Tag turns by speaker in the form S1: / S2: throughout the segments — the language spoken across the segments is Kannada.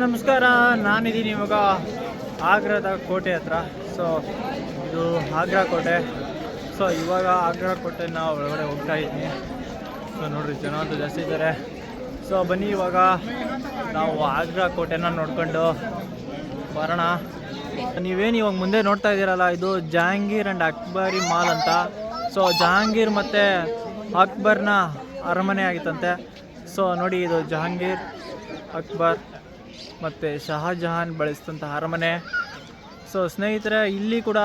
S1: ನಮಸ್ಕಾರ. ನಾನಿದ್ದೀನಿ ಇವಾಗ ಆಗ್ರಾದ ಕೋಟೆ ಹತ್ರ. ಸೊ ಇದು ಆಗ್ರಾ ಕೋಟೆ. ಸೊ ಇವಾಗ ಆಗ್ರಾ ಕೋಟೆನ ಒಳಗಡೆ ಹೋಗ್ತಾ ಇದ್ದೀನಿ. ಸೊ ನೋಡ್ರಿ, ಜನ ಅಂತೂ ಜಾಸ್ತಿ ಇದ್ದಾರೆ. ಸೊ ಬನ್ನಿ, ಇವಾಗ ನಾವು ಆಗ್ರಾ ಕೋಟೆನ ನೋಡ್ಕೊಂಡು ಬರೋಣ. ನೀವೇನು ಇವಾಗ ಮುಂದೆ ನೋಡ್ತಾ ಇದ್ದೀರಲ್ಲ, ಇದು ಜಹಾಂಗೀರ್ ಆ್ಯಂಡ್ ಅಕ್ಬರಿ ಮಾಲ್ ಅಂತ. ಸೊ ಜಹಾಂಗೀರ್ ಮತ್ತು ಅಕ್ಬರ್ನ ಅರಮನೆ ಆಗಿತ್ತಂತೆ. ಸೊ ನೋಡಿ, ಇದು ಜಹಾಂಗೀರ್, ಅಕ್ಬರ್ ಮತ್ತು ಶಹಜಹಾನ್ ಬಳಸಿದಂಥ ಅರಮನೆ. ಸೊ ಸ್ನೇಹಿತರೆ, ಇಲ್ಲಿ ಕೂಡ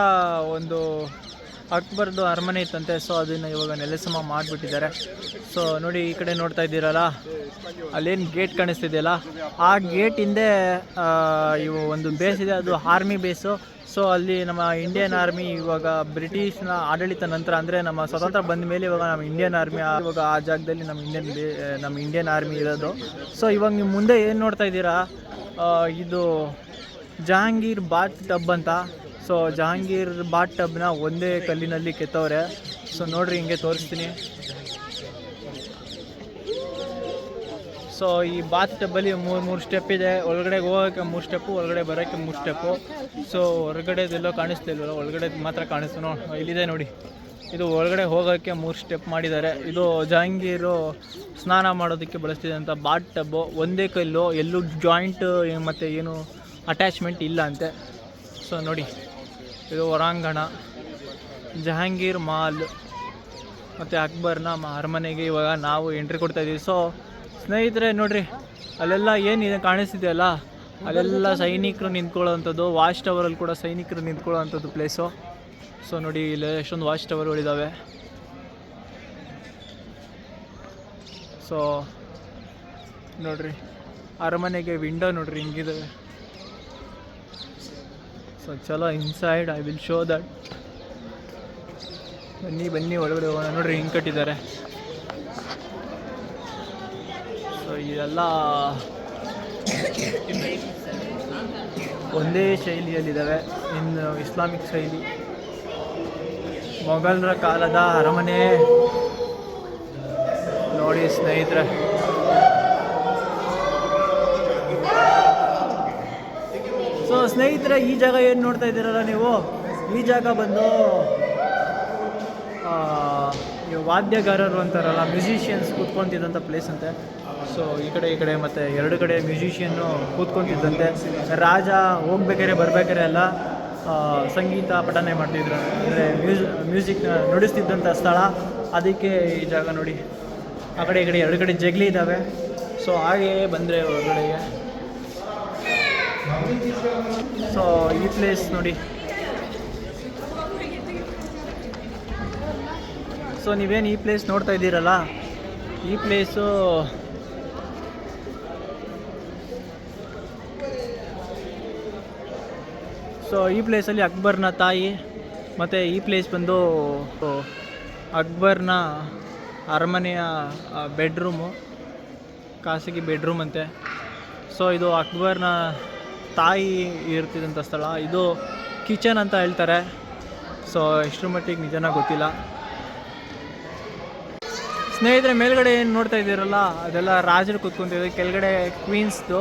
S1: ಒಂದು ಅಕ್ಬರ್ದು ಅರಮನೆ ಇತ್ತಂತೆ. ಸೊ ಅದನ್ನು ಇವಾಗ ನೆಲಸಮ ಮಾಡಿಬಿಟ್ಟಿದ್ದಾರೆ. ಸೊ ನೋಡಿ, ಈ ಕಡೆ ನೋಡ್ತಾ ಇದ್ದೀರಲ್ಲ, ಅಲ್ಲೇನು ಗೇಟ್ ಕಾಣಿಸ್ತಿದೆಯಲ್ಲ, ಆ ಗೇಟ್ ಹಿಂದೆ ಇವು ಒಂದು ಬೇಸ್ ಇದೆ, ಅದು ಆರ್ಮಿ ಬೇಸು. ಸೊ ಅಲ್ಲಿ ನಮ್ಮ ಇಂಡಿಯನ್ ಆರ್ಮಿ ಇವಾಗ ಬ್ರಿಟಿಷ್ನ ಆಡಳಿತ ನಂತರ, ಅಂದರೆ ನಮ್ಮ ಸ್ವತಂತ್ರ ಬಂದ ಮೇಲೆ ಇವಾಗ ನಮ್ಮ ಇಂಡಿಯನ್ ಆರ್ಮಿ ಇವಾಗ ಆ ಜಾಗದಲ್ಲಿ ನಮ್ಮ ಇಂಡಿಯನ್ ಆರ್ಮಿ ಇರೋದು. ಸೊ ಇವಾಗ ನೀವು ಮುಂದೆ ಏನು ನೋಡ್ತಾ ಇದ್ದೀರಾ, ಇದು ಜಹಾಂಗೀರ್ ಬಾತ್ ಟಬ್ ಅಂತ. ಸೊ ಜಹಾಂಗೀರ್ ಬಾತ್ ಟಬ್ನ ಒಂದೇ ಕಲ್ಲಿನಲ್ಲಿ ಕೆತ್ತವ್ರೆ. ಸೊ ನೋಡ್ರಿ, ಹಿಂಗೆ ತೋರಿಸ್ತೀನಿ. ಸೊ ಈ ಬಾತ್ ಟಬ್ಬಲ್ಲಿ ಮೂರು ಸ್ಟೆಪ್ ಇದೆ. ಒಳಗಡೆ ಹೋಗೋಕ್ಕೆ 3 ಸ್ಟೆಪ್ಪು, ಒಳಗಡೆ ಬರೋಕ್ಕೆ 3 ಸ್ಟೆಪ್ಪು. ಸೊ ಹೊರಗಡೆದೆಲ್ಲೋ ಕಾಣಿಸ್ತಿಲ್ವಲ್ಲ, ಒಳಗಡೆ ಮಾತ್ರ ಕಾಣಿಸ್ತು. ಇಲ್ಲಿದೆ ನೋಡಿ, ಇದು ಒಳಗಡೆ ಹೋಗೋಕ್ಕೆ 3 ಸ್ಟೆಪ್ ಮಾಡಿದ್ದಾರೆ. ಇದು ಜಹಾಂಗೀರು ಸ್ನಾನ ಮಾಡೋದಕ್ಕೆ ಬಳಸ್ತಿದ್ದಂಥ ಬಾತ್ ಟಬ್ಬು. ಒಂದೇ ಕಲ್ಲು, ಎಲ್ಲೂ ಜಾಯಿಂಟ್ ಮತ್ತು ಏನು ಅಟ್ಯಾಚ್ಮೆಂಟ್ ಇಲ್ಲ ಅಂತೆ. ಸೊ ನೋಡಿ, ಇದು ಹೊರಾಂಗಣ. ಜಹಾಂಗೀರ್ ಮಾಲ್ ಮತ್ತು ಅಕ್ಬರ್ನ ಅರಮನೆಗೆ ಇವಾಗ ನಾವು ಎಂಟ್ರಿ ಕೊಡ್ತಾಯಿದ್ದೀವಿ. ಸೊ ಸ್ನೇಹಿತರೆ ನೋಡಿರಿ, ಅಲ್ಲೆಲ್ಲ ಏನಿದೆ ಕಾಣಿಸ್ತಿದೆಯಲ್ಲ, ಅಲ್ಲೆಲ್ಲ ಸೈನಿಕರು ನಿಂತ್ಕೊಳ್ಳೋವಂಥದ್ದು. ವಾಚ್ ಟವರಲ್ಲಿ ಕೂಡ ಸೈನಿಕರು ನಿಂತ್ಕೊಳ್ಳೋವಂಥದ್ದು ಪ್ಲೇಸು. ಸೊ ನೋಡಿ, ಇಲ್ಲಿ ಎಷ್ಟೊಂದು ವಾಚ್ ಟವರ್ಗಳಿದ್ದಾವೆ. ಸೊ ನೋಡಿರಿ, ಅರಮನೆಗೆ ವಿಂಡೋ ನೋಡಿರಿ ಹಿಂಗಿದೆ. ಸೊ ಚಲೋ, inside I will show that. ಬನ್ನಿ ಒಳಗಡೆ ಹೋಗೋಣ. ನೋಡಿರಿ, ಹಿಂಗೆ ಕಟ್ಟಿದ್ದಾರೆ. ಸೊ ಇದೆಲ್ಲ ಒಂದೇ ಶೈಲಿಯಲ್ಲಿದ್ದಾವೆ. ಇನ್ನು ಇಸ್ಲಾಮಿಕ್ ಶೈಲಿ, ಮೊಘಲರ ಕಾಲದ ಅರಮನೆ ನೋಡಿ ಸ್ನೇಹಿತರೆ. ಸೊ ಸ್ನೇಹಿತರೆ, ಈ ಜಾಗ ಏನು ನೋಡ್ತಾ ಇದ್ದೀರಲ್ಲ ನೀವು, ಈ ಜಾಗ ಬಂದು ವಾದ್ಯಗಾರರು ಅಂತಾರಲ್ಲ, ಮ್ಯೂಸಿಷಿಯನ್ಸ್ ಕೂತ್ಕೊತಿದ್ದಂಥ ಪ್ಲೇಸ್ ಅಂತೆ. ಸೊ ಈ ಕಡೆ ಮತ್ತು 2 ಕಡೆ ಮ್ಯೂಸಿಷಿಯನ್ನು ಕೂತ್ಕೊತಿದ್ದಂತೆ. ರಾಜ ಹೋಗ್ಬೇಕಾರೆ ಬರ್ಬೇಕಾರೆ ಎಲ್ಲ ಸಂಗೀತ ಪಠನೆ ಮಾಡ್ತಿದ್ರು, ಅಂದರೆ ಮ್ಯೂಸಿಕ್ ನುಡಿಸ್ತಿದ್ದಂಥ ಸ್ಥಳ. ಅದಕ್ಕೆ ಈ ಜಾಗ ನೋಡಿ, ಆ ಕಡೆ 2 ಕಡೆ ಜಗ್ಲಿ ಇದ್ದಾವೆ. ಸೊ ಹಾಗೆ ಬಂದರೆ ಹೊರಗಡೆಗೆ, ಸೊ ಈ ಪ್ಲೇಸ್ ನೋಡಿ. ಸೊ ನೀವೇನು ಈ ಪ್ಲೇಸ್ ನೋಡ್ತಾ ಇದ್ದೀರಲ್ಲ, ಈ ಪ್ಲೇಸು ಈ ಪ್ಲೇಸಲ್ಲಿ ಅಕ್ಬರ್ನ ತಾಯಿ, ಮತ್ತು ಈ ಪ್ಲೇಸ್ ಬಂದು ಅಕ್ಬರ್ನ ಅರಮನೆಯ ಬೆಡ್ರೂಮು, ಖಾಸಗಿ ಬೆಡ್ರೂಮ್ ಅಂತೆ. ಸೊ ಇದು ಅಕ್ಬರ್ನ ತಾಯಿ ಇರ್ತಿದ್ದಂಥ ಸ್ಥಳ. ಇದು ಕಿಚನ್ ಅಂತ ಹೇಳ್ತಾರೆ. ಸೊ ಇಷ್ಟರ ಮಟ್ಟಿಗೆ ನಿಜನ ಗೊತ್ತಿಲ್ಲ. ಸ್ನೇಹಿತರೆ, ಮೇಲ್ಗಡೆ ಏನು ನೋಡ್ತಾ ಇದ್ದೀರಲ್ಲ, ಅದೆಲ್ಲ ರಾಜರು ಕೂತ್ಕೊಂತಿದ್ದಾರೆ. ಕೆಳಗಡೆ ಕ್ವೀನ್ಸ್ದು,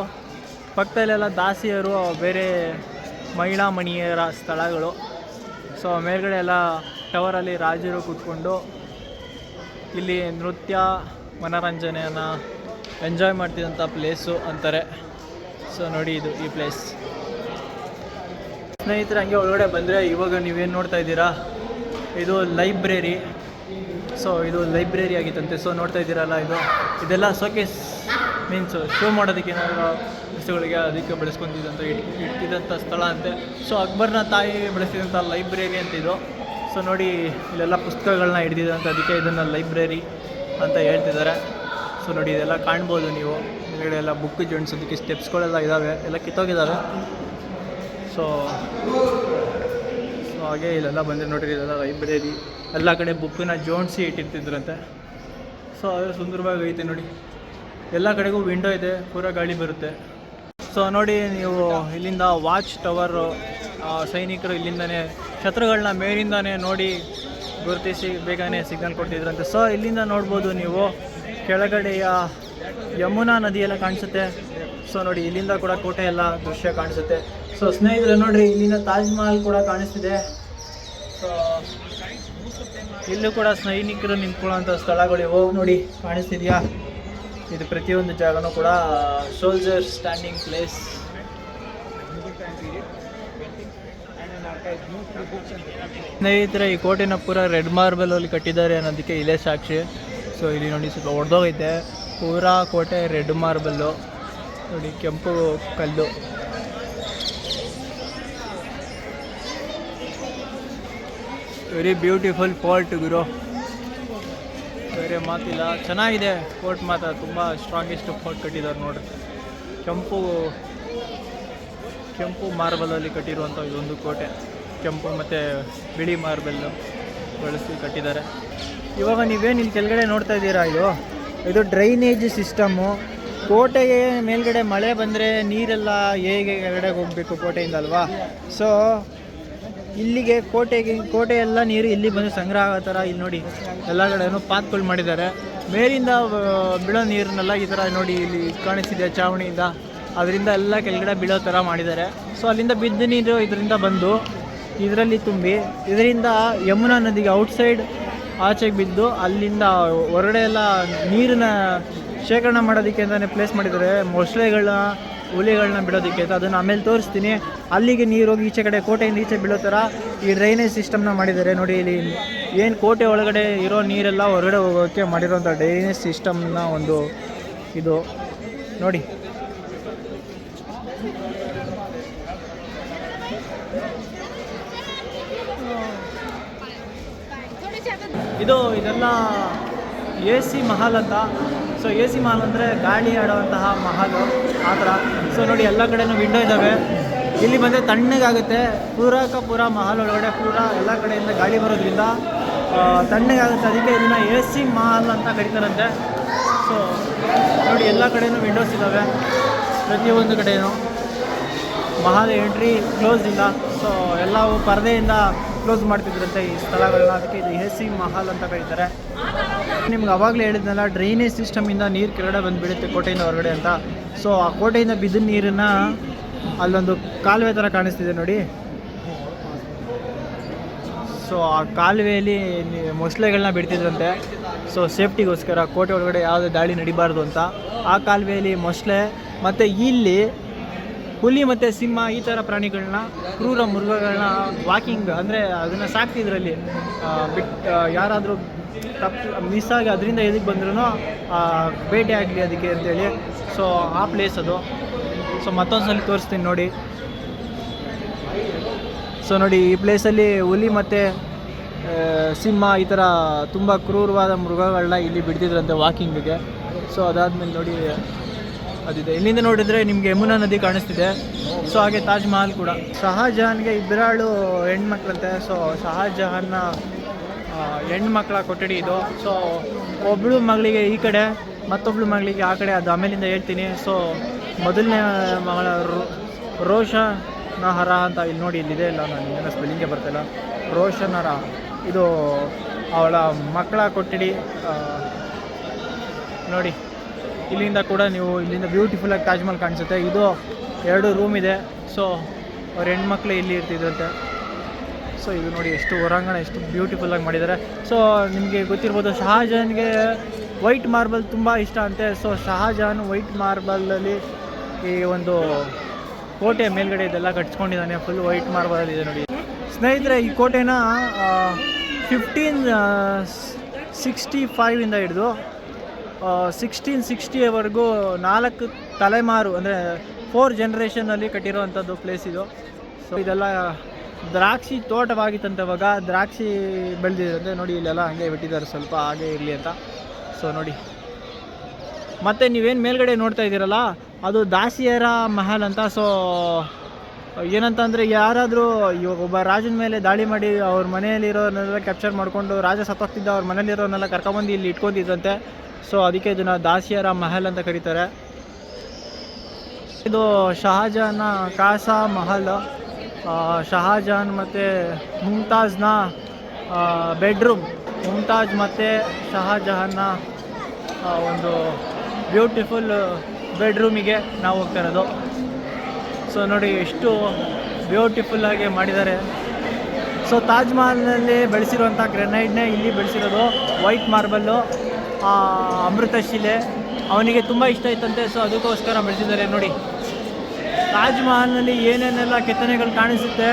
S1: ಪಕ್ಕದಲ್ಲೆಲ್ಲ ದಾಸಿಯರು, ಬೇರೆ ಮಹಿಳಾ ಮಣಿಯರ ಸ್ಥಳಗಳು. ಸೊ ಮೇಲ್ಗಡೆ ಎಲ್ಲ ಟವರಲ್ಲಿ ರಾಜರು ಕೂತ್ಕೊಂಡು ಇಲ್ಲಿ ನೃತ್ಯ ಮನೋರಂಜನೆಯನ್ನು ಎಂಜಾಯ್ ಮಾಡ್ತಿದ್ದಂಥ ಪ್ಲೇಸು ಅಂತಾರೆ. ಸೊ ನೋಡಿ, ಇದು ಈ ಪ್ಲೇಸ್. ಸ್ನೇಹಿತರೆ, ಹಂಗೆ ಒಳಗಡೆ ಬಂದರೆ ಇವಾಗ ನೀವೇನು ನೋಡ್ತಾ ಇದ್ದೀರಾ, ಇದು ಲೈಬ್ರರಿ. ಸೊ ಇದು ಲೈಬ್ರರಿ ಆಗಿತ್ತಂತೆ. ಸೊ ನೋಡ್ತಾ ಇದ್ದೀರಲ್ಲ, ಇದೆಲ್ಲ ಶೋಕೇಸ್ ಮೀನ್ಸ್ ಶೋ ಮಾಡೋದಕ್ಕೆ ಏನಾದರೂ ವಸ್ತುಗಳಿಗೆ ಅದಕ್ಕೆ ಬಳಸ್ಕೊತಿದ್ದಂಥ ಇಟ್ಟಿದ್ದಂಥ ಸ್ಥಳ ಅಂತೆ. ಸೊ ಅಕ್ಬರ್ನ ತಾಯಿ ಬಳಸಿದಂಥ ಲೈಬ್ರರಿ ಅಂತಿದ್ದು. ಸೊ ನೋಡಿ, ಇಲ್ಲೆಲ್ಲ ಪುಸ್ತಕಗಳನ್ನ ಹಿಡ್ದಿದ್ದಂಥ, ಅದಕ್ಕೆ ಇದನ್ನು ಲೈಬ್ರರಿ ಅಂತ ಹೇಳ್ತಿದ್ದಾರೆ. ಸೊ ನೋಡಿ, ಇದೆಲ್ಲ ಕಾಣ್ಬೋದು ನೀವು. ಮೇಲ್ಗಡೆ ಎಲ್ಲ ಬುಕ್ ಜೋಡಿಸೋದಕ್ಕೆ ಸ್ಟೆಪ್ಸ್ಗಳೆಲ್ಲ ಇದ್ದಾವೆ, ಎಲ್ಲ ಕಿತ್ತೋಗಿದ್ದಾವೆ. ಸೊ ಹಾಗೆ ಇಲ್ಲೆಲ್ಲ ಬಂದರೆ ನೋಡಿರಿ, ಇದೆಲ್ಲ ಲೈಬ್ರರಿ. ಎಲ್ಲ ಕಡೆ ಬುಕ್ಕನ್ನ ಜೋಡಿಸಿ ಇಟ್ಟಿರ್ತಿದ್ರಂತೆ. ಸೊ ಅದು ಸುಂದರವಾಗಿ ಐತೆ ನೋಡಿ. ಎಲ್ಲ ಕಡೆಗೂ ವಿಂಡೋ ಇದೆ, ಪೂರ ಗಾಳಿ ಬರುತ್ತೆ. ಸೊ ನೋಡಿ, ನೀವು ಇಲ್ಲಿಂದ ವಾಚ್ ಟವರು, ಸೈನಿಕರು ಇಲ್ಲಿಂದನೇ ಶತ್ರುಗಳನ್ನ ಮೇಲಿಂದಾನೇ ನೋಡಿ ಗುರುತಿಸಿ ಬೇಗನೆ ಸಿಗ್ನಲ್ ಕೊಡ್ತಿದ್ರಂತೆ. ಸೊ ಇಲ್ಲಿಂದ ನೋಡ್ಬೋದು ನೀವು, ಕೆಳಗಡೆಯ ಯಮುನಾ ನದಿ ಎಲ್ಲ ಕಾಣಿಸುತ್ತೆ. ಸೊ ನೋಡಿ ಇಲ್ಲಿಂದ ಕೂಡ ಕೋಟೆ ಎಲ್ಲ ದೃಶ್ಯ ಕಾಣಿಸುತ್ತೆ. ಸೊ ಸ್ನೇಹಿತರೆ ನೋಡ್ರಿ, ಇಲ್ಲಿಂದ ತಾಜ್ ಮಹಲ್ ಕೂಡ ಕಾಣಿಸ್ತಿದೆ. ಸೊ ಇಲ್ಲೂ ಕೂಡ ಸೈನಿಕರು ನಿಂತ್ಕೊಳ್ಳುವಂಥ ಸ್ಥಳಗಳಿವು ನೋಡಿ, ಕಾಣಿಸ್ತಿದೆಯಾ? ಇದು ಪ್ರತಿಯೊಂದು ಜಾಗನೂ ಕೂಡ ಸೋಲ್ಜರ್ ಸ್ಟ್ಯಾಂಡಿಂಗ್ ಪ್ಲೇಸ್. ಸ್ನೇಹಿತರೆ, ಈ ಕೋಟೆನ ಪೂರ ರೆಡ್ ಮಾರ್ಬಲ್ ಅಲ್ಲಿ ಕಟ್ಟಿದ್ದಾರೆ ಅನ್ನೋದಕ್ಕೆ ಇಲ್ಲೇ ಸಾಕ್ಷಿ. ಸೊ ಇಲ್ಲಿ ನೋಡಿ, ಸ್ವಲ್ಪ ಹೊಡೆದೋಗೈತೆ. ಪೂರಾ ಕೋಟೆ ರೆಡ್ ಮಾರ್ಬಲ್ಲು ನೋಡಿ, ಕೆಂಪು ಕಲ್ಲು. ವೆರಿ ಬ್ಯೂಟಿಫುಲ್ ಫೋರ್ಟ್ ಗುರು, ಬೇರೆ ಮಾತಿಲ್ಲ. ಚೆನ್ನಾಗಿದೆ ಫೋರ್ಟ್ ಮಾತ್ರ, ತುಂಬ ಸ್ಟ್ರಾಂಗೆಸ್ಟ್ ಫೋರ್ಟ್ ಕಟ್ಟಿದ್ದಾರೆ ನೋಡ್ರಿ. ಕೆಂಪು ಮಾರ್ಬಲಲ್ಲಿ ಕಟ್ಟಿರುವಂಥ ಇದೊಂದು ಕೋಟೆ. ಕೆಂಪು ಮತ್ತು ಬಿಳಿ ಮಾರ್ಬಲ್ಲು ಬಳಸಿ ಕಟ್ಟಿದ್ದಾರೆ. ಇವಾಗ ನೀವೇನು ಇಲ್ಲಿ ಕೆಳಗಡೆ ನೋಡ್ತಾ ಇದ್ದೀರಾ, ಇದು ಡ್ರೈನೇಜ್ ಸಿಸ್ಟಮ್ಮು. ಕೋಟೆಗೆ ಮೇಲ್ಗಡೆ ಮಳೆ ಬಂದರೆ ನೀರೆಲ್ಲ ಹೇಗೆ ಕೆಳಗಡೆ ಹೋಗಬೇಕು ಕೋಟೆಯಿಂದ ಅಲ್ವಾ? ಸೊ ಇಲ್ಲಿಗೆ ಕೋಟೆ ಎಲ್ಲ ನೀರು ಇಲ್ಲಿ ಬಂದು ಸಂಗ್ರಹ ಆಗೋ ಥರ ಇಲ್ಲಿ ನೋಡಿ ಎಲ್ಲ ಕಡೆನೂ ಪಾತ್ಗಳು ಮಾಡಿದ್ದಾರೆ. ಮೇಲಿಂದ ಬೀಳೋ ನೀರನ್ನೆಲ್ಲ ಈ ಥರ ನೋಡಿ ಇಲ್ಲಿ ಕಾಣಿಸ್ತಿದೆ ಚಾವಣಿಯಿಂದ, ಅದರಿಂದ ಎಲ್ಲ ಕೆಳಗಡೆ ಬೀಳೋ ಥರ ಮಾಡಿದ್ದಾರೆ. ಸೊ ಅಲ್ಲಿಂದ ಬಿದ್ದ ನೀರು ಇದರಿಂದ ಬಂದು ಇದರಲ್ಲಿ ತುಂಬಿ ಇದರಿಂದ ಯಮುನಾ ನದಿಗೆ ಔಟ್ಸೈಡ್ ಆಚೆಗೆ ಬಿದ್ದು ಅಲ್ಲಿಂದ ಹೊರಗಡೆ ಎಲ್ಲ ನೀರನ್ನ ಶೇಖರಣೆ ಮಾಡೋದಕ್ಕೆ ಅಂತಲೇ ಪ್ಲೇಸ್ ಮಾಡಿದ್ದಾರೆ. ಮೊಸಳೆಗಳನ್ನ ಹುಲಿಗಳನ್ನ ಬಿಡೋದಕ್ಕೆ ಅಂತ, ಅದನ್ನು ಆಮೇಲೆ ತೋರಿಸ್ತೀನಿ. ಅಲ್ಲಿಗೆ ನೀರು ಹೋಗಿ ಈಚೆ ಕಡೆ ಕೋಟೆಯಿಂದ ಈಚೆ ಬೀಳೋ ಥರ ಈ ಡ್ರೈನೇಜ್ ಸಿಸ್ಟಮ್ನ ಮಾಡಿದ್ದಾರೆ ನೋಡಿ. ಇಲ್ಲಿ ಏನು ಕೋಟೆ ಒಳಗಡೆ ಇರೋ ನೀರೆಲ್ಲ ಹೊರಗಡೆ ಹೋಗೋಕ್ಕೆ ಮಾಡಿರೋಂಥ ಡ್ರೈನೇಜ್ ಸಿಸ್ಟಮ್ನ ಒಂದು ಇದು ನೋಡಿ. ಇದೆಲ್ಲ AC ಮಹಲ್ ಅಂತ. ಸೊ AC ಮಹಲ್ ಅಂದರೆ ಗಾಳಿ ಆಡುವಂತಹ ಮಹಲು ಆ ಥರ. ಸೊ ನೋಡಿ ಎಲ್ಲ ಕಡೆನೂ ವಿಂಡೋ ಇದ್ದಾವೆ. ಇಲ್ಲಿ ಬಂದರೆ ತಣ್ಣಗಾಗುತ್ತೆ. ಪೂರ ಮಹಲ್ ಒಳಗಡೆ ಪೂರ ಎಲ್ಲ ಕಡೆಯಿಂದ ಗಾಳಿ ಬರೋದ್ರಿಂದ ತಣ್ಣಗಾಗುತ್ತೆ. ಅದಕ್ಕೆ ಇದನ್ನು AC ಮಹಲ್ ಅಂತ ಕರೀತಾರಂತೆ. ಸೊ ನೋಡಿ ಎಲ್ಲ ಕಡೆನೂ ವಿಂಡೋಸ್ ಇದ್ದಾವೆ, ಪ್ರತಿಯೊಂದು ಕಡೆಯೂ. ಮಹಲ್ ಎಂಟ್ರಿ ಕ್ಲೋಸ್ ಇಲ್ಲ. ಸೊ ಎಲ್ಲವೂ ಪರದೆಯಿಂದ ಕ್ಲೋಸ್ ಮಾಡ್ತಿದ್ರಂತೆ ಈ ಸ್ಥಳಗಳನ್ನ, ಅದಕ್ಕೆ ಇದು AC ಮಹಲ್ ಅಂತ ಕರೀತಾರೆ. ನಿಮ್ಗೆ ಅವಾಗಲೇ ಹೇಳಿದ್ನಲ್ಲ, ಡ್ರೈನೇಜ್ ಸಿಸ್ಟಮಿಂದ ನೀರು ಕೆಳಗಡೆ ಬಂದುಬಿಡುತ್ತೆ ಕೋಟೆಯಿಂದ ಹೊರಗಡೆ ಅಂತ. ಸೊ ಆ ಕೋಟೆಯಿಂದ ಬಿದ್ದ ನೀರನ್ನು ಅಲ್ಲೊಂದು ಕಾಲುವೆ ಥರ ಕಾಣಿಸ್ತಿದೆ ನೋಡಿ. ಸೊ ಆ ಕಾಲುವೆಯಲ್ಲಿ ಮೊಸಳೆಗಳನ್ನ ಬಿಡ್ತಿದ್ರಂತೆ. ಸೊ ಸೇಫ್ಟಿಗೋಸ್ಕರ ಕೋಟೆ ಒಳಗಡೆ ಯಾವುದೇ ದಾಳಿ ನಡಿಬಾರ್ದು ಅಂತ ಆ ಕಾಲುವೆಯಲ್ಲಿ ಮೊಸಳೆ ಮತ್ತು ಇಲ್ಲಿ ಹುಲಿ ಮತ್ತು ಸಿಂಹ ಈ ಥರ ಪ್ರಾಣಿಗಳನ್ನ, ಕ್ರೂರ ಮೃಗಗಳನ್ನ ವಾಕಿಂಗ್ ಅಂದರೆ ಅದನ್ನು ಸಾಕ್ತಿದ್ರಲ್ಲಿ ಯಾರಾದರೂ ಮಿಸ್ ಆಗಿ ಅದರಿಂದ ಎದಕ್ಕೆ ಬಂದ್ರೂ ಬೇಟೆ ಆಗಲಿ ಅದಕ್ಕೆ ಅಂತೇಳಿ. ಸೊ ಆ ಪ್ಲೇಸ್ ಅದು. ಸೊ ಮತ್ತೊಂದು ಸಲ ತೋರಿಸ್ತೀನಿ ನೋಡಿ. ಸೊ ನೋಡಿ ಈ ಪ್ಲೇಸಲ್ಲಿ ಹುಲಿ ಮತ್ತು ಸಿಂಹ ಈ ಥರ ತುಂಬ ಕ್ರೂರವಾದ ಮೃಗಗಳನ್ನ ಇಲ್ಲಿ ಬಿಡ್ತಿದ್ರಂತೆ ವಾಕಿಂಗಿಗೆ. ಸೊ ಅದಾದಮೇಲೆ ನೋಡಿ ಅದಿದೆ. ಇಲ್ಲಿಂದ ನೋಡಿದರೆ ನಿಮಗೆ ಯಮುನಾ ನದಿ ಕಾಣಿಸ್ತಿದೆ. ಸೊ ಹಾಗೆ ತಾಜ್ ಮಹಲ್ ಕೂಡ. ಶಹಜಹಾನ್ಗೆ ಇಬ್ಬರಾಳು ಹೆಣ್ಮಕ್ಳಂತೆ. ಸೊ ಶಹಜಹಾನ್ನ ಹೆಣ್ಮಕ್ಳ ಕೊಠಡಿ ಇದು. ಸೊ ಒಬ್ಬಳು ಮಗಳಿಗೆ ಈ ಕಡೆ, ಮತ್ತೊಬ್ಬಳು ಮಗಳಿಗೆ ಆ ಕಡೆ, ಅದು ಆಮೇಲಿಂದ ಹೇಳ್ತೀನಿ. ಸೊ ಮೊದಲನೇ ಮಗಳ ರೋಷನಹರ ಅಂತ ಇಲ್ಲಿ ನೋಡಿ, ಇಲ್ಲಿದೆ ಇಲ್ಲ, ನಾನು ಸ್ಪೆಲ್ಲಿಂಗ್ಗೆ ಬರ್ತಾಯಿಲ್ಲ. ರೋಷನಹರ ಇದು ಅವಳ ಮಕ್ಕಳ ಕೊಠಡಿ ನೋಡಿ. ಇಲ್ಲಿಂದ ಕೂಡ ನೀವು ಇಲ್ಲಿಂದ ಬ್ಯೂಟಿಫುಲ್ಲಾಗಿ ತಾಜ್ ಮಹಲ್ ಕಾಣಿಸುತ್ತೆ. ಇದು 2 ರೂಮ್ ಇದೆ. ಸೊ ಅವ್ರ ಹೆಣ್ಮಕ್ಳು ಇಲ್ಲಿ ಇರ್ತಿದ್ರಂತೆ. ಸೊ ಇದು ನೋಡಿ ಎಷ್ಟು ಹೊರಾಂಗಣ ಎಷ್ಟು ಬ್ಯೂಟಿಫುಲ್ಲಾಗಿ ಮಾಡಿದ್ದಾರೆ. ಸೊ ನಿಮಗೆ ಗೊತ್ತಿರ್ಬೋದು, ಶಹಜಹಾನ್ಗೆ ವೈಟ್ ಮಾರ್ಬಲ್ ತುಂಬ ಇಷ್ಟ ಅಂತೆ. ಸೊ ಶಹಜಹಾನ್ ವೈಟ್ ಮಾರ್ಬಲಲ್ಲಿ ಈ ಒಂದು ಕೋಟೆ ಮೇಲ್ಗಡೆ ಇದೆಲ್ಲ ಕಟ್ಸ್ಕೊಂಡಿದ್ದಾನೆ. ಫುಲ್ ವೈಟ್ ಮಾರ್ಬಲ್ ಇದೆ ನೋಡಿ ಸ್ನೇಹಿತರೆ. ಈ ಕೋಟೆನ 1565 ಹಿಡಿದು 1660ವರೆಗೂ 4 ತಲೆಮಾರು ಅಂದರೆ 4 ಜನರೇಷನಲ್ಲಿ ಕಟ್ಟಿರೋವಂಥದ್ದು ಪ್ಲೇಸ್ ಇದು. ಸೊ ಇದೆಲ್ಲ ದ್ರಾಕ್ಷಿ ತೋಟವಾಗಿತ್ತಂತೆ. ಅವಾಗ ದ್ರಾಕ್ಷಿ ಬೆಳೆದಿದ್ರಂತೆ ನೋಡಿ. ಇಲ್ಲೆಲ್ಲ ಹಾಗೆ ಬಿಟ್ಟಿದ್ದಾರೆ, ಸ್ವಲ್ಪ ಹಾಗೆ ಇರಲಿ ಅಂತ. ಸೊ ನೋಡಿ, ಮತ್ತು ನೀವೇನು ಮೇಲ್ಗಡೆ ನೋಡ್ತಾ ಇದ್ದೀರಲ್ಲ, ಅದು ದಾಸಿಯರ ಮಹಲ್ ಅಂತ. ಸೊ ಏನಂತಂದರೆ, ಯಾರಾದರೂ ಇವಾಗ ಒಬ್ಬ ರಾಜನ ಮೇಲೆ ದಾಳಿ ಮಾಡಿ ಅವ್ರ ಮನೆಯಲ್ಲಿರೋರನ್ನೆಲ್ಲ ಕ್ಯಾಪ್ಚರ್ ಮಾಡಿಕೊಂಡು ರಾಜ ಸತ್ತೋಗ್ತಿದ್ದ ಅವ್ರ ಮನೇಲಿರೋರನ್ನೆಲ್ಲ ಕರ್ಕೊಂಬಂದು ಇಲ್ಲಿ ಇಟ್ಕೊತಿದ್ದಂತೆ. ಸೊ ಅದಕ್ಕೆ ಇದನ್ನು ದಾಸಿಯರ ಮಹಲ್ ಅಂತ ಕರೀತಾರೆ. ಇದು ಶಹಜಹಾನ್ನ ಕಾಸಾ ಮಹಲ್. ಶಹಜಹಾನ್ ಮತ್ತು ಮುಮ್ತಾಜ್ನ ಬೆಡ್ರೂಮ್. ಮುಮ್ತಾಜ್ ಮತ್ತು ಶಹಜಹಾನ್ನ ಒಂದು ಬ್ಯೂಟಿಫುಲ್ ಬೆಡ್ರೂಮಿಗೆ ನಾವು ಹೋಗ್ತಾ ಇರೋದು. ಸೊ ನೋಡಿ ಎಷ್ಟು ಬ್ಯೂಟಿಫುಲ್ಲಾಗಿ ಮಾಡಿದ್ದಾರೆ. ಸೊ ತಾಜ್ ಮಹಲ್ನಲ್ಲಿ ಬೆಳೆಸಿರುವಂಥ ಗ್ರೆನೈಡ್ನೇ ಇಲ್ಲಿ ಬೆಳೆಸಿರೋದು, ವೈಟ್ ಮಾರ್ಬಲ್ಲು, ಅಮೃತ ಶಿಲೆ. ಅವನಿಗೆ ತುಂಬ ಇಷ್ಟ ಇತ್ತಂತೆ, ಸೊ ಅದಕ್ಕೋಸ್ಕರ ಬೆಳೆಸಿದ್ದಾರೆ. ನೋಡಿ ತಾಜ್ ಮಹಲ್ನಲ್ಲಿ ಏನೇನೆಲ್ಲ ಕೆತ್ತನೆಗಳು ಕಾಣಿಸುತ್ತೆ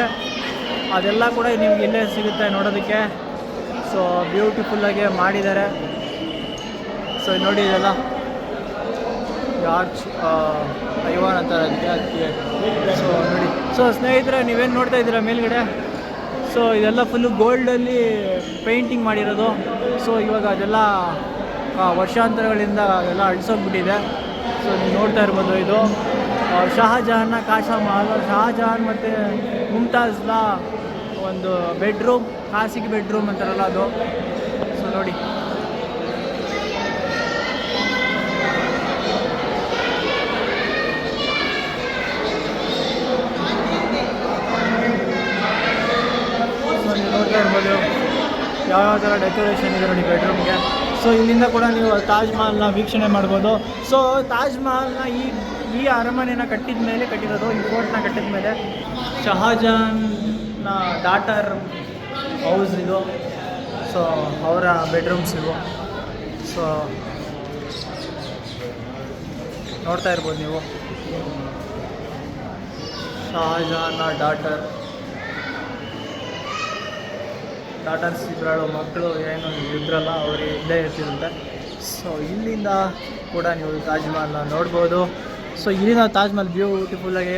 S1: ಅದೆಲ್ಲ ಕೂಡ ನಿಮ್ಗೆ ಇಲ್ಲೇ ಸಿಗುತ್ತೆ ನೋಡೋದಕ್ಕೆ. ಸೊ ಬ್ಯೂಟಿಫುಲ್ಲಾಗಿ ಮಾಡಿದ್ದಾರೆ. ಸೊ ನೋಡಿ ಇದೆಲ್ಲ ಯಾರ್ಚ್ ಐವಾನ್ ಅಂತಾರೆ ಅದಕ್ಕೆ. ಸೊ ನೋಡಿ, ಸೊ ಸ್ನೇಹಿತರೆ ನೀವೇನು ನೋಡ್ತಾ ಇದ್ದೀರಾ ಮೇಲ್ಗಡೆ, ಸೊ ಇದೆಲ್ಲ ಫುಲ್ಲು ಗೋಲ್ಡಲ್ಲಿ ಪೇಂಟಿಂಗ್ ಮಾಡಿರೋದು. ಸೊ ಇವಾಗ ಅದೆಲ್ಲ ವರ್ಷಾಂತರಗಳಿಂದ ಎಲ್ಲ ಅಳಿಸೋಗ್ಬಿಟ್ಟಿದೆ. ಸೊ ನೀವು ನೋಡ್ತಾ ಇರ್ಬೋದು, ಇದು ಶಹಜಹಾನ್ನ ಕಾಶಾ ಮಹಲ್, ಶಹಜಹಾನ್ ಮತ್ತು ಮುಮ್ತಾಜ್ನ ಒಂದು ಬೆಡ್ರೂಮ್, ಖಾಸಗಿ ಬೆಡ್ರೂಮ್ ಅಂತಾರಲ್ಲ ಅದು. ಸೊ ನೋಡಿ ನೋಡ್ತಾ ಇರ್ಬೋದು ಯಾವ ಥರ ಡೆಕೋರೇಷನ್ ಇದೆ ನೋಡಿ ಬೆಡ್ರೂಮ್ಗೆ. ಸೊ ಇಲ್ಲಿಂದ ಕೂಡ ನೀವು ತಾಜ್ ಮಹಲ್ನ ವೀಕ್ಷಣೆ ಮಾಡ್ಬೋದು. ಸೊ ತಾಜ್ ಮಹಲ್ನ ಈ ಅರಮನೆನ ಕಟ್ಟಿದ ಮೇಲೆ ಕಟ್ಟಿರೋದು, ಈ ಫೋರ್ಟ್ನ ಕಟ್ಟಿದ ಮೇಲೆ. ಶಹಜಹಾನ್ನ ಡಾಟರ್ ಹೌಸ್ ಇದು. ಸೊ ಅವರ ಬೆಡ್ರೂಮ್ಸ್ ಇವು. ಸೊ ನೋಡ್ತಾ ಇರ್ಬೋದು ನೀವು, ಶಹಜಹಾನ್ನ ಡಾಟರ್ಸ್ ಇಬ್ಬರು ಮಕ್ಕಳು ಏನು ಇದ್ರಲ್ಲ ಅವರು ಇಲ್ಲೇ ಇರ್ತಿದಂತೆ. ಸೊ ಇಲ್ಲಿಂದ ಕೂಡ ನೀವು ತಾಜ್ ಮಹಲ್ನ ನೋಡ್ಬೋದು. ಸೊ ಇಲ್ಲಿಂದ ತಾಜ್ ಮಹಲ್ ಬ್ಯೂಟಿಫುಲ್ಲಾಗಿ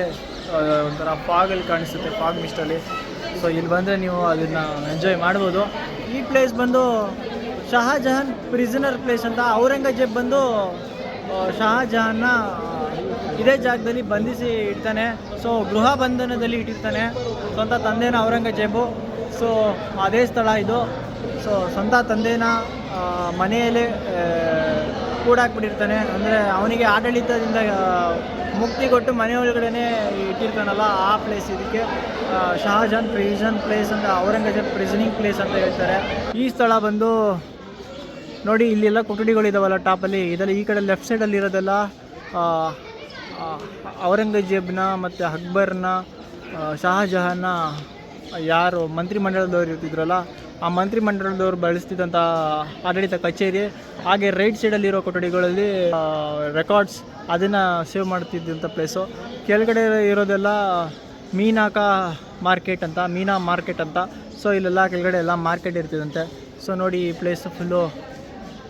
S1: ಒಂಥರ ಫಾಗಲ್ಲಿ ಕಾಣಿಸುತ್ತೆ, ಫಾಗ್ ಮಿಸ್ಟಲ್ಲಿ. ಸೊ ಇಲ್ಲಿ ಬಂದರೆ ನೀವು ಅದನ್ನು ಎಂಜಾಯ್ ಮಾಡ್ಬೋದು. ಈ ಪ್ಲೇಸ್ ಬಂದು ಶಹಜಹಾನ್ ಪ್ರಿಸನರ್ ಪ್ಲೇಸ್ ಅಂತ. ಔರಂಗಜೇಬ್ ಬಂದು ಶಹಜಹಾನ್ನ ಇದೇ ಜಾಗದಲ್ಲಿ ಬಂಧಿಸಿ ಇಡ್ತಾನೆ. ಸೊ ಗೃಹ ಬಂಧನದಲ್ಲಿ ಇಟ್ಟಿರ್ತಾನೆ ಸ್ವಂತ ತಂದೆನ ಔರಂಗಜೇಬು. ಸೊ ಅದೇ ಸ್ಥಳ ಇದು. ಸೊ ಸ್ವಂತ ತಂದೆನ ಮನೆಯಲ್ಲೇ ಕೂಡಾಕ್ಬಿಟ್ಟಿರ್ತಾನೆ. ಅಂದರೆ ಅವನಿಗೆ ಆಡಳಿತದಿಂದ ಮುಕ್ತಿ ಕೊಟ್ಟು ಮನೆ ಒಳಗಡೆ ಇಟ್ಟಿರ್ತಾನಲ್ಲ, ಆ ಪ್ಲೇಸ್ ಇದಕ್ಕೆ ಶಹಜಹಾನ್ ಪ್ರಿಸನ್ ಪ್ಲೇಸ್ ಅಂತ, ಔರಂಗಜೇಬ್ ಪ್ರಿಸನಿಂಗ್ ಪ್ಲೇಸ್ ಅಂತ ಹೇಳ್ತಾರೆ. ಈ ಸ್ಥಳ ಬಂದು ನೋಡಿ, ಇಲ್ಲೆಲ್ಲ ಕೊಠಡಿಗಳಿದಾವಲ್ಲ ಟಾಪಲ್ಲಿ, ಇದೆಲ್ಲ ಈ ಕಡೆ ಲೆಫ್ಟ್ ಸೈಡಲ್ಲಿ ಇರೋದೆಲ್ಲ ಔರಂಗಜೇಬ್ನ ಮತ್ತು ಅಕ್ಬರ್ನ, ಶಹಜಹಾನ್ನ ಯಾರು ಮಂತ್ರಿಮಂಡಲದವ್ರು ಇರ್ತಿದ್ರಲ್ಲ ಆ ಮಂತ್ರಿಮಂಡಲದವ್ರು ಬಳಸ್ತಿದ್ದಂಥ ಆಡಳಿತ ಕಚೇರಿ. ಹಾಗೆ ರೈಟ್ ಸೈಡಲ್ಲಿರೋ ಕೊಠಡಿಗಳಲ್ಲಿ ರೆಕಾರ್ಡ್ಸ್ ಅದನ್ನು ಸೇವ್ ಮಾಡ್ತಿದ್ದಂಥ ಪ್ಲೇಸು. ಕೆಳಗಡೆ ಇರೋದೆಲ್ಲ ಮೀನಾ ಮಾರ್ಕೆಟ್ ಅಂತ. ಸೊ ಇಲ್ಲೆಲ್ಲ ಕೆಳಗಡೆ ಎಲ್ಲ ಮಾರ್ಕೆಟ್ ಇರ್ತಿದಂತೆ. ಸೊ ನೋಡಿ ಈ ಪ್ಲೇಸು ಫುಲ್ಲು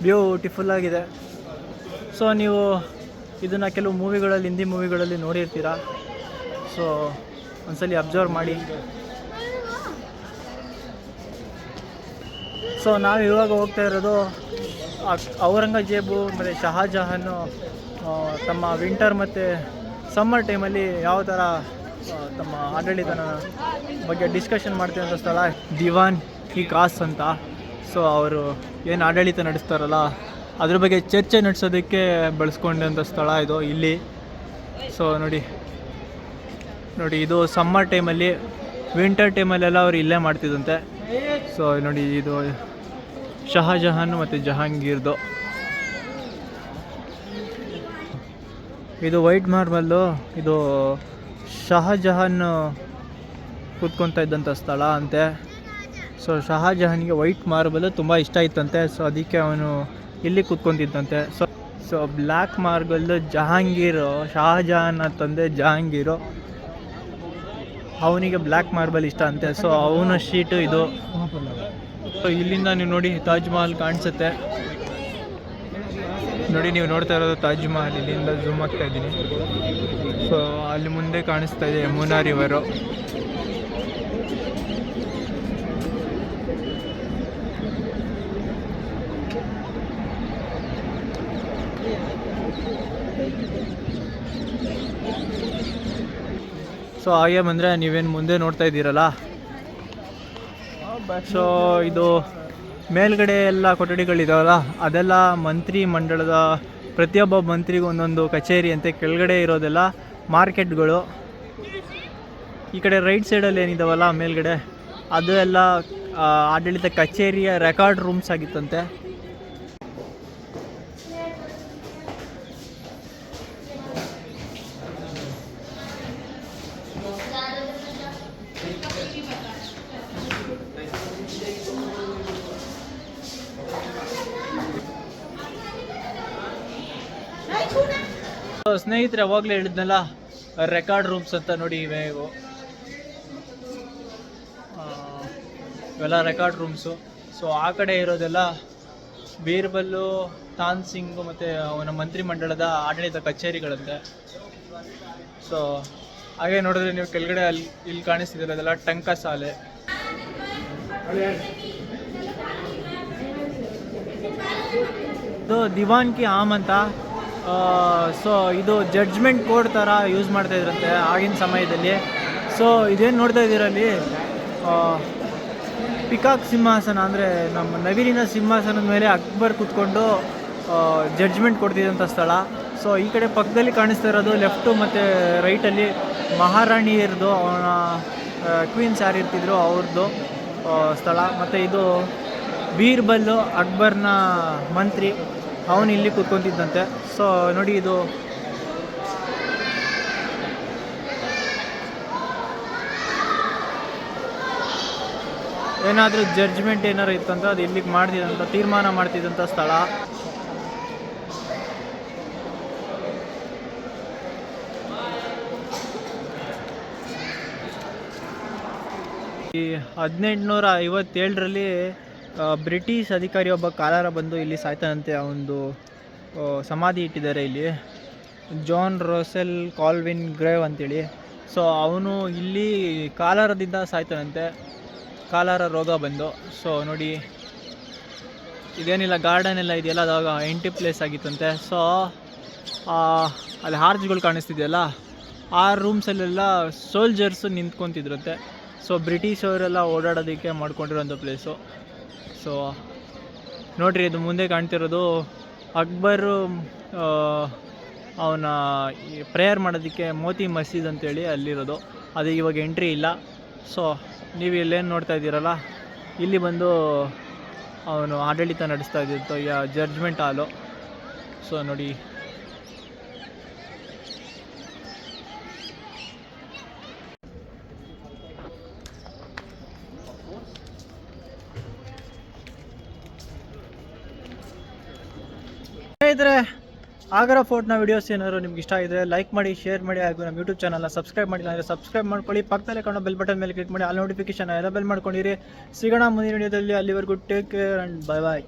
S1: ಬ್ಯೂಟಿಫುಲ್ಲಾಗಿದೆ. ಸೊ ನೀವು ಇದನ್ನು ಕೆಲವು ಮೂವಿಗಳಲ್ಲಿ, ಹಿಂದಿ ಮೂವಿಗಳಲ್ಲಿ ನೋಡಿರ್ತೀರ. ಸೊ ಒಂದ್ಸಲಿ ಅಬ್ಸರ್ವ್ ಮಾಡಿ. ಸೊ ನಾವು ಇವಾಗ ಹೋಗ್ತಾ ಇರೋದು ಔರಂಗಜೇಬು ಮತ್ತು ಶಹಜಹಾನು ತಮ್ಮ ವಿಂಟರ್ ಮತ್ತು ಸಮ್ಮರ್ ಟೈಮಲ್ಲಿ ಯಾವ ಥರ ತಮ್ಮ ಆಡಳಿತನ ಬಗ್ಗೆ ಡಿಸ್ಕಷನ್ ಮಾಡ್ತಿರೋಂಥ ಸ್ಥಳ ದಿವಾನ್ ಇ ಖಾಸ್ ಅಂತ. ಸೊ ಅವರು ಏನು ಆಡಳಿತ ನಡೆಸ್ತಾರಲ್ಲ ಅದ್ರ ಬಗ್ಗೆ ಚರ್ಚೆ ನಡೆಸೋದಕ್ಕೆ ಬಳಸ್ಕೊಂಡಂಥ ಸ್ಥಳ ಇದು ಇಲ್ಲಿ. ಸೊ ನೋಡಿ ಇದು ಸಮ್ಮರ್ ಟೈಮಲ್ಲಿ, ವಿಂಟರ್ ಟೈಮಲ್ಲೆಲ್ಲ ಅವ್ರು ಇಲ್ಲೇ ಮಾಡ್ತಿದ್ದಂತೆ. ಸೊ ನೋಡಿ ಇದು ಶಹಜಹಾನ್ ಮತ್ತು ಜಹಾಂಗೀರ್ದು. ಇದು ವೈಟ್ ಮಾರ್ಬಲ್ಲು. ಇದು ಶಹಜಹಾನ್ ಕೂತ್ಕೊತಾ ಇದ್ದಂಥ ಸ್ಥಳ ಅಂತೆ. ಸೊ ಶಹಜಹಾನ್ಗೆ ವೈಟ್ ಮಾರ್ಬಲ್ಲು ತುಂಬ ಇಷ್ಟ ಇತ್ತಂತೆ. ಸೊ ಅದಕ್ಕೆ ಅವನು ಇಲ್ಲಿ ಕೂತ್ಕೊತಿದ್ದಂತೆ. So black marble Jahangir, Shah Jahan ತಂದೆ ಜಹಾಂಗೀರು, ಅವನಿಗೆ ಬ್ಲ್ಯಾಕ್ ಮಾರ್ಬಲ್ ಇಷ್ಟ ಅಂತೆ. ಸೊ ಅವನ ಶೀಟು ಇದು. ಸೊ ಇಲ್ಲಿಂದ ನೀವು ನೋಡಿ ತಾಜ್ ಮಹಲ್ ಕಾಣಿಸುತ್ತೆ ನೋಡಿ. ನೀವು ನೋಡ್ತಾ ಇರೋದು ತಾಜ್ ಮಹಲ್. ಇಲ್ಲಿಂದ ಝೂಮ್ ಆಗ್ತಾ ಇದ್ದೀನಿ. ಸೊ ಅಲ್ಲಿ ಮುಂದೆ ಕಾಣಿಸ್ತಾ ಇದೆ ಯಮುನಾ ರಿವರು. ಸೊ ಹಾಗೆ ಬಂದರೆ ನೀವೇನು ಮುಂದೆ ನೋಡ್ತಾ ಇದ್ದೀರಲ್ಲ, ಸೊ ಇದು ಮೇಲ್ಗಡೆ ಎಲ್ಲ ಕೊಠಡಿಗಳಿದಾವಲ್ಲ ಅದೆಲ್ಲ ಮಂತ್ರಿ ಮಂಡಳದ, ಪ್ರತಿಯೊಬ್ಬ ಮಂತ್ರಿಗೂ ಒಂದೊಂದು ಕಚೇರಿ ಅಂತೆ. ಕೆಳಗಡೆ ಇರೋದೆಲ್ಲ ಮಾರ್ಕೆಟ್ಗಳು. ಈ ಕಡೆ ರೈಟ್ ಸೈಡಲ್ಲಿ ಏನಿದಾವಲ್ಲ ಮೇಲ್ಗಡೆ ಅದು ಎಲ್ಲ ಆಡಳಿತ ಕಚೇರಿಯ ರೆಕಾರ್ಡ್ ರೂಮ್ಸ್ ಆಗಿತ್ತಂತೆ. ಸ್ನೇಹಿತರೆ ಅವಾಗಲೇ ಹೇಳಿದ್ನಲ್ಲ ರೆಕಾರ್ಡ್ ರೂಮ್ಸ್ ಅಂತ ನೋಡಿ ಇವು ಇವೆಲ್ಲ ರೆಕಾರ್ಡ್ ರೂಮ್ಸು. ಸೊ ಆ ಕಡೆ ಇರೋದೆಲ್ಲ ಬೀರ್ಬಲ್ಲು, ತಾನ್ ಸಿಂಗ್ ಮತ್ತು ಅವನ ಮಂತ್ರಿಮಂಡಲದ ಆಡಳಿತ ಕಚೇರಿಗಳಂತೆ. ಸೊ ಹಾಗೆ ನೋಡಿದ್ರೆ ನೀವು ಕೆಳಗಡೆ ಇಲ್ಲಿ ಕಾಣಿಸ್ತಿದ್ದೀರೋದೆಲ್ಲ ಟಂಕಸಾಲೆ. ಇದು ದಿವಾನ್ ಕಿ ಆಮ್ ಅಂತ. ಸೊ ಇದು ಜಡ್ಜ್ಮೆಂಟ್ ಕೋರ್ಟ್ ಥರ ಯೂಸ್ ಮಾಡ್ತಾ ಇದ್ರಂತೆ ಆಗಿನ ಸಮಯದಲ್ಲಿ. ಸೊ ಇದೇನು ನೋಡ್ತಾ ಇದ್ದೀರಲ್ಲಿ ಪಿಕಾಕ್ ಸಿಂಹಾಸನ, ಅಂದರೆ ನಮ್ಮ ನವಿಲಿನ ಸಿಂಹಾಸನದ ಮೇಲೆ ಅಕ್ಬರ್ ಕೂತ್ಕೊಂಡು ಜಡ್ಜ್ಮೆಂಟ್ ಕೊಡ್ತಿದ್ದಂಥ ಸ್ಥಳ. ಸೊ ಈ ಕಡೆ ಪಕ್ಕದಲ್ಲಿ ಕಾಣಿಸ್ತಾ ಇರೋದು ಲೆಫ್ಟು ಮತ್ತು ರೈಟಲ್ಲಿ ಮಹಾರಾಣಿಯರದು, ಅವನ ಕ್ವೀನ್ಸ್ ಯಾರು ಇರ್ತಿದ್ರು ಅವ್ರದ್ದು ಸ್ಥಳ. ಮತ್ತು ಇದು ಬೀರ್ಬಲ್ಲು, ಅಕ್ಬರ್ನ ಮಂತ್ರಿ, ಅವನು ಇಲ್ಲಿ ಕೂತ್ಕೊತಿದ್ದಂತೆ. ಸೊ ನೋಡಿ ಇದು ಏನಾದರೂ ಜಡ್ಜ್ಮೆಂಟ್ ಏನಾರು ಇತ್ತಂತ ಅದು ಇಲ್ಲಿಗೆ ಮಾಡ್ತಿದ್ದಂಥ, ತೀರ್ಮಾನ ಮಾಡ್ತಿದ್ದಂಥ ಸ್ಥಳ. ಈ 1857ರಲ್ಲಿ ಬ್ರಿಟಿಷ್ ಅಧಿಕಾರಿ ಒಬ್ಬ ಕಾಲಾರ ಬಂದು ಇಲ್ಲಿ ಸಾಯ್ತಾನಂತೆ. ಅವನದು ಸಮಾಧಿ ಇಟ್ಟಿದ್ದಾರೆ ಇಲ್ಲಿ, ಜಾನ್ ರಸೆಲ್ ಕಾಲ್ವಿನ್ ಗ್ರೇವ್ ಅಂತೇಳಿ. ಸೊ ಅವನು ಇಲ್ಲಿ ಕಾಲಾರದಿಂದ ಸಾಯ್ತಾನಂತೆ, ಕಾಲಾರ ರೋಗ ಬಂದು. ಸೊ ನೋಡಿ ಇದೇನಿಲ್ಲ ಗಾರ್ಡನ್ ಎಲ್ಲ ಇದೆಯಲ್ಲ, ಅದಾಗ ಎಂಟಿ ಪ್ಲೇಸ್ ಆಗಿತ್ತಂತೆ. ಸೊ ಅಲ್ಲಿ ಹಾರ್ಜ್ಗಳು ಕಾಣಿಸ್ತಿದೆಯಲ್ಲ, ಆ ರೂಮ್ಸಲ್ಲೆಲ್ಲ ಸೋಲ್ಜರ್ಸು ನಿಂತ್ಕೊತಿದ್ರಂತೆ. ಸೊ ಬ್ರಿಟಿಷ್ ಅವರೆಲ್ಲ ಓಡಾಡೋದಕ್ಕೆ ಮಾಡ್ಕೊಂಡಿರೋಂಥ ಪ್ಲೇಸು. ಸೊ ನೋಡಿರಿ, ಇದು ಮುಂದೆ ಕಾಣ್ತಿರೋದು ಅಕ್ಬರು ಅವನ ಪ್ರೇಯರ್ ಮಾಡೋದಕ್ಕೆ ಮೋತಿ ಮಸೀದ್ ಅಂತೇಳಿ ಅಲ್ಲಿರೋದು. ಅದು ಇವಾಗ ಎಂಟ್ರಿ ಇಲ್ಲ. ಸೊ ನೀವು ಇಲ್ಲೇನು ನೋಡ್ತಾ ಇದ್ದೀರಲ್ಲ, ಇಲ್ಲಿ ಬಂದು ಅವನು ಆಡಳಿತ ನಡೆಸ್ತಾ ಇದ್ದಿತ್ತು, ಜಡ್ಜ್ಮೆಂಟ್ ಹಾಲು. ಸೊ ನೋಡಿ ಸ್ನೇಹಿತರೆ, ಆಗ್ರಾ ಫೋರ್ಟ್ನ ವಿಡಿಯೋಸ್ ಏನಾದ್ರು ನಿಮ್ಗೆ ಇಷ್ಟ ಆಗಿದ್ರೆ ಲೈಕ್ ಮಾಡಿ, ಶೇರ್ ಮಾಡಿ, ಹಾಗೂ ನಮ್ಮ ಯೂಟ್ಯೂಬ್ ಚಾನಲ್ನ ಸಬ್ಸ್ಕ್ರೈಬ್ ಮಾಡಿಲ್ಲ ಅಂದರೆ ಸಬ್ಸ್ಕ್ರೈಬ್ ಮಾಡ್ಕೊಳ್ಳಿ. ಪಕ್ಕದಲ್ಲೇ ಕಾಣೋ ಬೆಲ್ ಬಟನ್ ಮೇಲೆ ಕ್ಲಿಕ್ ಮಾಡಿ, ಅಲ್ಲಿ ನೋಟಿಫಿಕೇಶನ್ ಎಲ್ಲ ಬೆಲ್ ಮಾಡ್ಕೊಂಡಿರಿ. ಸಿಗೋಣ ಮುಂದಿನ ವಿಡಿಯೋದಲ್ಲಿ. ಅಲ್ಲಿವರೆಗೂ take care and bye bye.